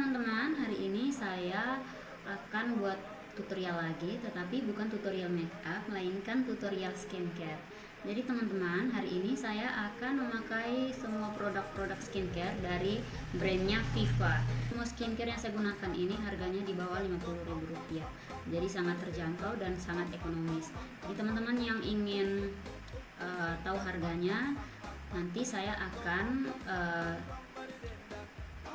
teman-teman, hari ini saya akan buat tutorial lagi, tetapi bukan tutorial makeup, melainkan tutorial skincare. Jadi teman-teman, hari ini saya akan memakai semua produk-produk skincare dari brandnya Viva. Semua skincare yang saya gunakan ini harganya di bawah Rp50.000. Jadi sangat terjangkau dan sangat ekonomis. Jadi teman-teman yang ingin tahu harganya, nanti saya akan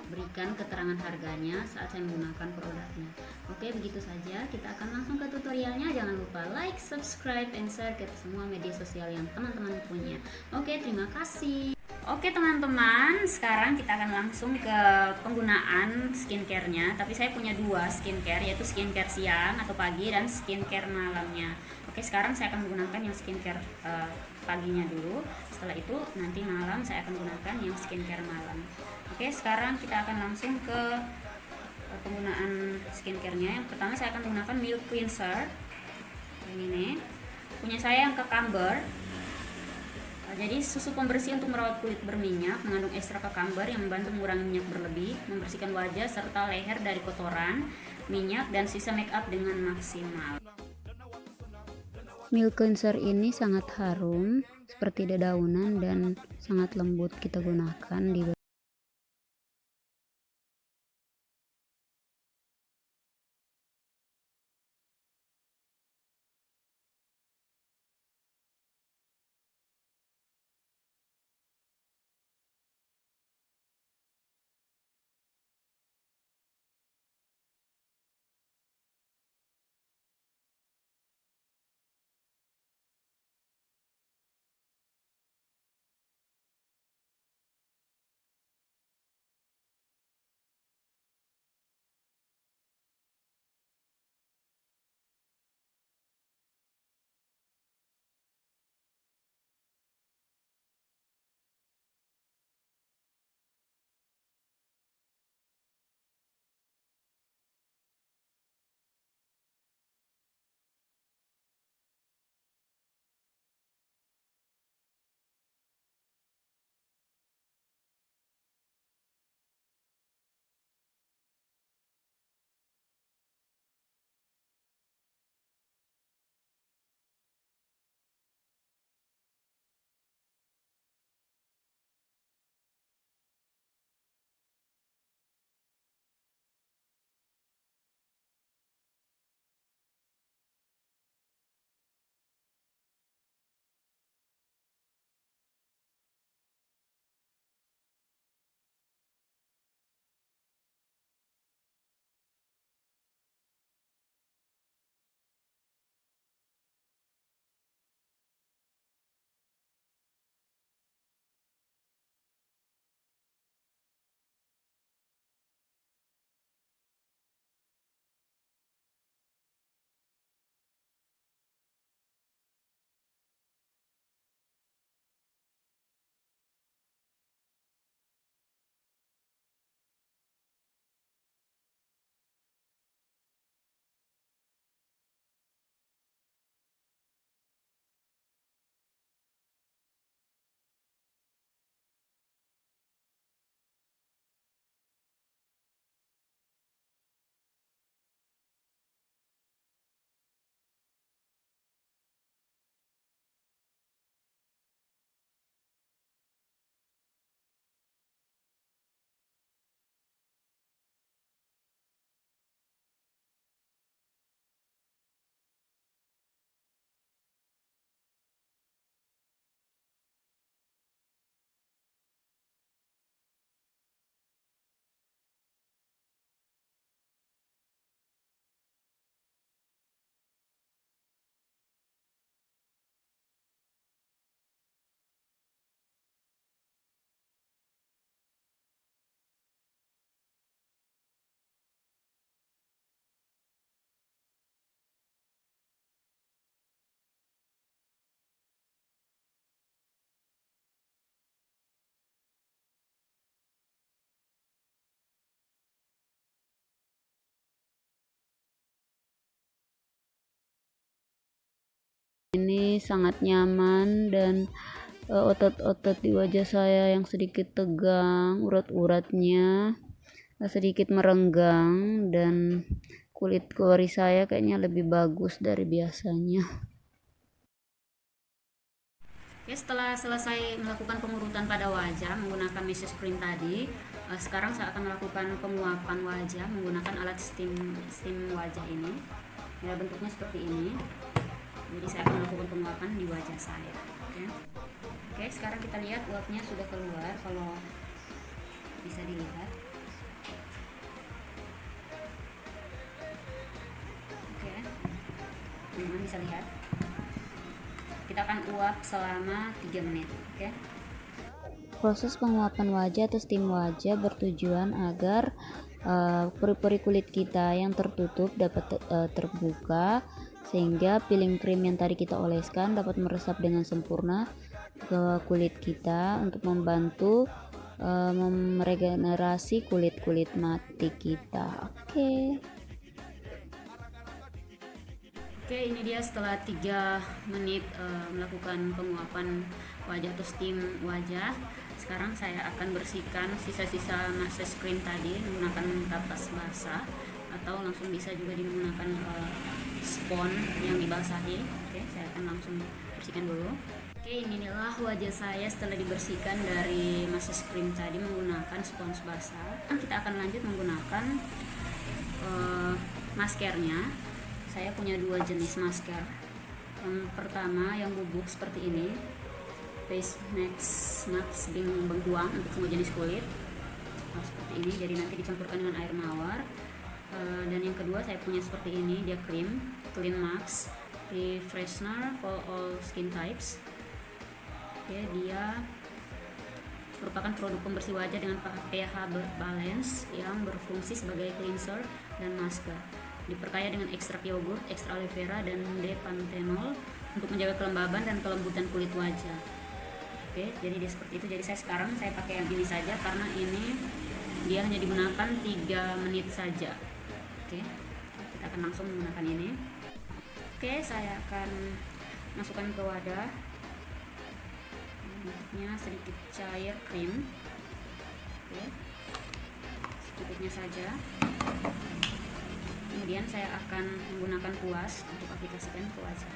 berikan keterangan harganya saat saya menggunakan produknya. Oke, begitu saja. Kita akan langsung ke tutorialnya. Jangan lupa like, subscribe, and share ke semua media sosial yang teman-teman punya. Oke, terima kasih. Oke teman-teman, sekarang kita akan langsung ke penggunaan skincare-nya. Tapi saya punya dua skincare, yaitu skincare siang atau pagi dan skincare malamnya. Oke, sekarang saya akan menggunakan yang skincare paginya dulu. Setelah itu nanti malam saya akan gunakan yang skincare malam. Oke, sekarang kita akan langsung ke penggunaan skincare-nya. Yang pertama saya akan menggunakan Milk Cleanser. Ini punya saya yang Cucumber. Jadi susu pembersih untuk merawat kulit berminyak, mengandung ekstrak cucumber yang membantu mengurangi minyak berlebih, membersihkan wajah serta leher dari kotoran, minyak, dan sisa make up dengan maksimal. Milk cleanser ini sangat harum, seperti dedaunan dan sangat lembut kita gunakan di ini sangat nyaman dan otot-otot di wajah saya yang sedikit tegang, urat-uratnya sedikit merenggang dan kulit kuari saya kayaknya lebih bagus dari biasanya. Oke, setelah selesai melakukan pengurutan pada wajah menggunakan Mrs. Cream tadi, sekarang saya akan melakukan penguapan wajah menggunakan alat steam wajah ini. Ya, bentuknya seperti ini. Jadi saya akan melakukan penguapan di wajah saya. Oke, sekarang kita lihat uapnya sudah keluar. Kalau bisa dilihat. Oke, teman-teman bisa lihat. Kita akan uap selama 3 menit. Oke. Proses penguapan wajah atau steam wajah bertujuan agar pori-pori kulit kita yang tertutup dapat terbuka, sehingga peeling cream yang tadi kita oleskan dapat meresap dengan sempurna ke kulit kita untuk membantu meregenerasi kulit-kulit mati kita. Oke, ini dia setelah 3 menit melakukan penguapan wajah atau steam wajah. Sekarang saya akan bersihkan sisa-sisa Mrs. Cream tadi menggunakan kapas basah, atau langsung bisa juga menggunakan spons yang dibasahi. Oke, saya akan langsung bersihkan dulu. Oke, inilah wajah saya setelah dibersihkan dari Mrs. Cream tadi menggunakan spons basah. Kita akan lanjut menggunakan maskernya. Saya punya 2 jenis masker. Yang pertama yang bubuk seperti ini, face mask bengkuang untuk semua jenis kulit. Seperti ini, jadi nanti dicampurkan dengan air mawar. Dan yang kedua saya punya seperti ini, dia clean mask refreshener for all skin types. Oke, dia merupakan produk pembersih wajah dengan pH balance yang berfungsi sebagai cleanser dan masker. Diperkaya dengan ekstrak yogurt, ekstra aloe vera, dan D-panthenol untuk menjaga kelembaban dan kelembutan kulit wajah. Oke, jadi dia seperti itu. Jadi sekarang saya pakai yang ini saja karena ini dia hanya digunakan 3 menit saja. Oke, kita akan langsung menggunakan ini. Oke, saya akan masukkan ke wadah. Bentuknya sedikit cair krim. Oke, secukupnya saja. Kemudian saya akan menggunakan kuas untuk aplikasikan ke wajah.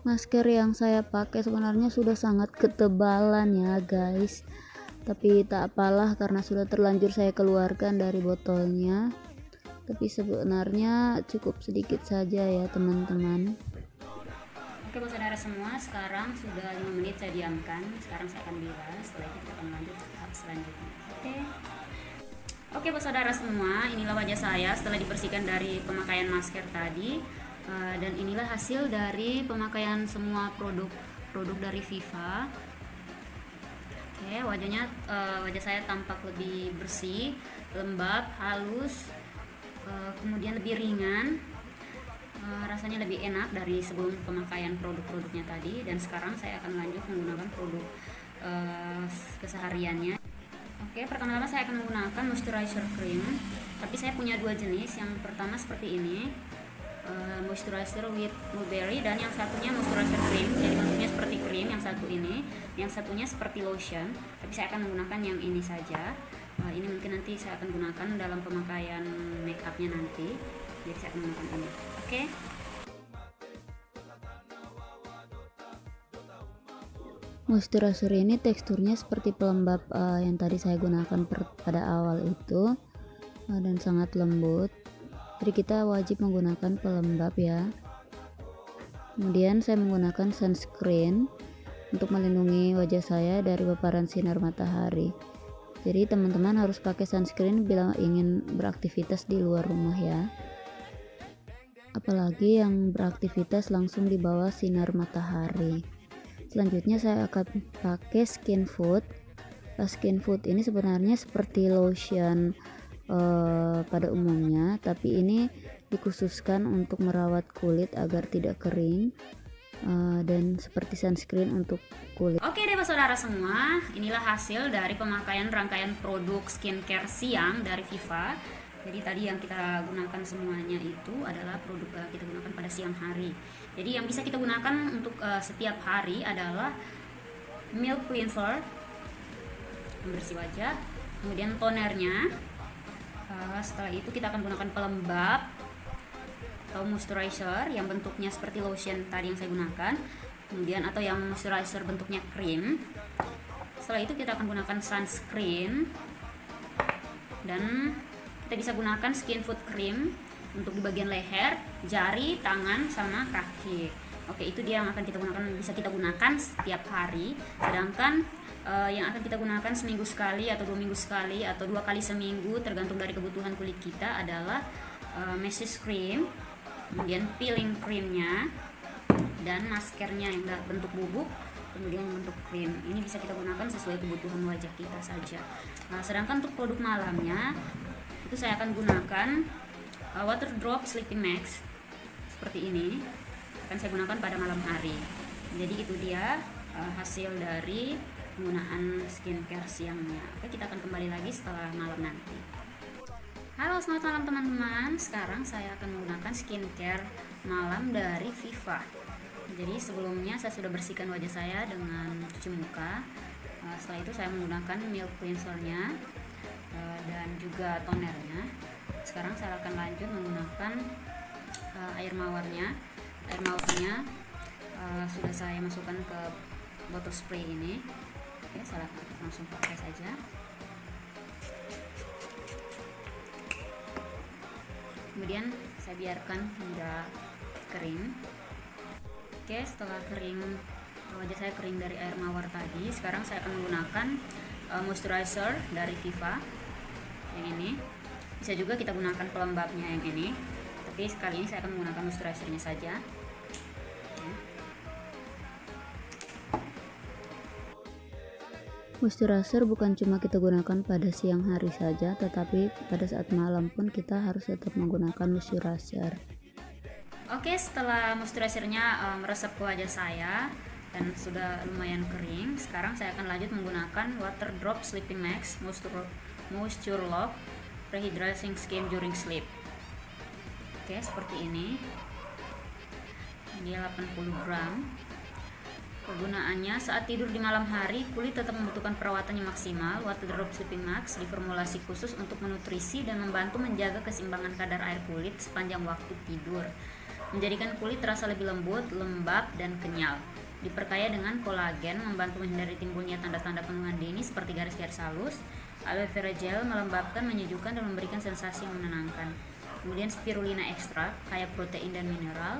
Masker yang saya pakai sebenarnya sudah sangat ketebalan ya guys, tapi tak apalah karena sudah terlanjur saya keluarkan dari botolnya. Tapi sebenarnya cukup sedikit saja ya teman-teman. Oke, buat saudara semua, sekarang sudah 5 menit saya diamkan. Sekarang saya akan bilas, setelah itu kita akan lanjut ke tahap selanjutnya. Oke, buat saudara semua, inilah wajah saya setelah dibersihkan dari pemakaian masker tadi. Dan inilah hasil dari pemakaian semua produk dari Viva. Oke, wajah saya tampak lebih bersih, lembab, halus, kemudian lebih ringan. Rasanya lebih enak dari sebelum pemakaian produk-produknya tadi. Dan sekarang saya akan lanjut menggunakan produk kesehariannya. Oke, pertama-tama saya akan menggunakan moisturizer cream, tapi saya punya 2 jenis. Yang pertama seperti ini, moisturizer with blueberry, dan yang satunya moisturizer cream, jadi bentuknya seperti krim. Yang satu ini, yang satunya seperti lotion, tapi saya akan menggunakan yang ini saja. Ini mungkin nanti saya akan gunakan dalam pemakaian make upnya nanti, jadi saya akan menggunakan ini. Oke. Moisturizer ini teksturnya seperti pelembab yang tadi saya gunakan pada awal itu, dan sangat lembut. Jadi kita wajib menggunakan pelembab ya. Kemudian saya menggunakan sunscreen untuk melindungi wajah saya dari paparan sinar matahari. Jadi teman-teman harus pakai sunscreen bila ingin beraktivitas di luar rumah ya. Apalagi yang beraktivitas langsung di bawah sinar matahari. Selanjutnya saya akan pakai skin food. Skin food ini sebenarnya seperti lotion pada umumnya, tapi ini dikhususkan untuk merawat kulit agar tidak kering, dan seperti sunscreen untuk kulit. Oke deh saudara semua, inilah hasil dari pemakaian rangkaian produk skincare siang dari Viva. Jadi tadi yang kita gunakan semuanya itu adalah produk kita gunakan pada siang hari. Jadi yang bisa kita gunakan untuk setiap hari adalah milk cleanser, pembersih wajah, kemudian tonernya. Setelah itu kita akan gunakan pelembab atau moisturizer yang bentuknya seperti lotion tadi yang saya gunakan, kemudian atau yang moisturizer bentuknya krim. Setelah itu kita akan gunakan sunscreen, dan kita bisa gunakan skin food cream untuk di bagian leher, jari, tangan, sama kaki. Oke, itu dia yang akan kita gunakan, bisa kita gunakan setiap hari. Sedangkan yang akan kita gunakan seminggu sekali atau 2 minggu sekali atau 2 kali seminggu tergantung dari kebutuhan kulit kita adalah mesh cream, kemudian peeling creamnya, dan maskernya yang bentuk bubuk, kemudian bentuk krim. Ini bisa kita gunakan sesuai kebutuhan wajah kita saja. Nah, sedangkan untuk produk malamnya itu saya akan gunakan water drop sleeping mask seperti ini, akan saya gunakan pada malam hari. Jadi itu dia hasil dari penggunaan skincare siangnya. Oke, kita akan kembali lagi setelah malam nanti. Halo, selamat malam teman-teman. Sekarang saya akan menggunakan skincare malam dari Viva. Jadi sebelumnya saya sudah bersihkan wajah saya dengan cuci muka. Setelah itu saya menggunakan milk cleansernya dan juga tonernya. Sekarang saya akan lanjut menggunakan air mawarnya. Air mawarnya sudah saya masukkan ke botol spray ini. Oke, saya langsung pakai saja. Kemudian saya biarkan hingga kering. Oke, setelah kering, wajah saya kering dari air mawar tadi, sekarang saya akan menggunakan moisturizer dari Viva yang ini. Bisa juga kita gunakan pelembabnya yang ini, tapi sekali ini saya akan menggunakan moisturizernya saja. Moisturizer bukan cuma kita gunakan pada siang hari saja, tetapi pada saat malam pun kita harus tetap menggunakan moisturizer. Oke, setelah moisturizernya meresap ke wajah saya dan sudah lumayan kering, sekarang saya akan lanjut menggunakan water drop sleeping mask moisture lock rehydrating skin during sleep. Oke, seperti ini. Dia 80 gram. Kegunaannya saat tidur di malam hari, kulit tetap membutuhkan perawatan yang maksimal. Water drop sleeping mask diformulasi khusus untuk menutrisi dan membantu menjaga keseimbangan kadar air kulit sepanjang waktu tidur, menjadikan kulit terasa lebih lembut, lembab, dan kenyal. Diperkaya dengan kolagen, membantu menghindari timbulnya tanda-tanda kandungan dini seperti garis-garis halus. Aloe vera gel melembabkan, menyejukkan, dan memberikan sensasi yang menenangkan. Kemudian spirulina ekstrak, kaya protein dan mineral.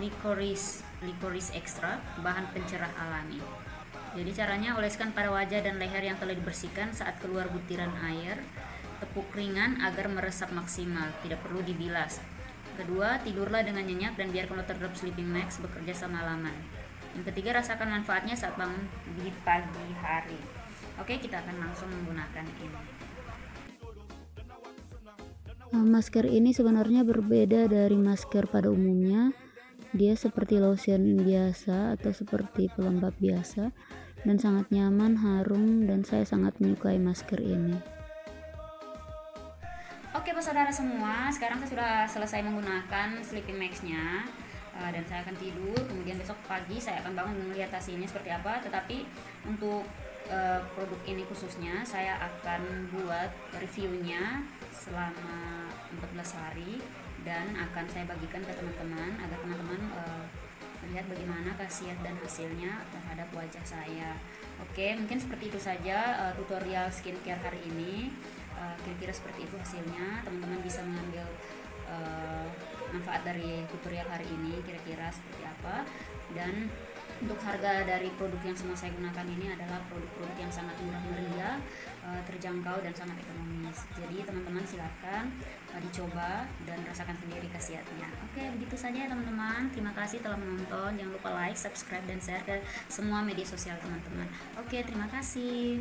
Licorice ekstrak, bahan pencerah alami. Jadi caranya, oleskan pada wajah dan leher yang telah dibersihkan saat keluar butiran air. Tepuk ringan agar meresap maksimal, tidak perlu dibilas. Kedua, tidurlah dengan nyenyak dan biarkan water drop sleeping mask bekerja semalaman. Yang ketiga, rasakan manfaatnya saat bangun di pagi hari. Oke, kita akan langsung menggunakan ini. Masker ini sebenarnya berbeda dari masker pada umumnya. Dia seperti lotion biasa atau seperti pelembab biasa dan sangat nyaman, harum, dan saya sangat menyukai masker ini. Oke, saudara semua, sekarang saya sudah selesai menggunakan sleeping mask-nya dan saya akan tidur. Kemudian besok pagi saya akan bangun dan melihat hasilnya seperti apa. Tetapi untuk produk ini khususnya saya akan buat reviewnya selama 14 hari dan akan saya bagikan ke teman-teman agar teman-teman melihat bagaimana khasiat dan hasilnya terhadap wajah saya. Oke, mungkin seperti itu saja tutorial skincare hari ini. Kira-kira seperti itu hasilnya. Teman-teman bisa mengambil manfaat dari tutorial hari ini, kira-kira seperti apa. Dan untuk harga dari produk yang semua saya gunakan ini adalah produk-produk yang sangat murah meriah, terjangkau, dan sangat ekonomis. Jadi teman-teman silakan dicoba dan rasakan sendiri khasiatnya. Oke, begitu saja ya teman-teman. Terima kasih telah menonton. Jangan lupa like, subscribe, dan share ke semua media sosial teman-teman. Oke, terima kasih.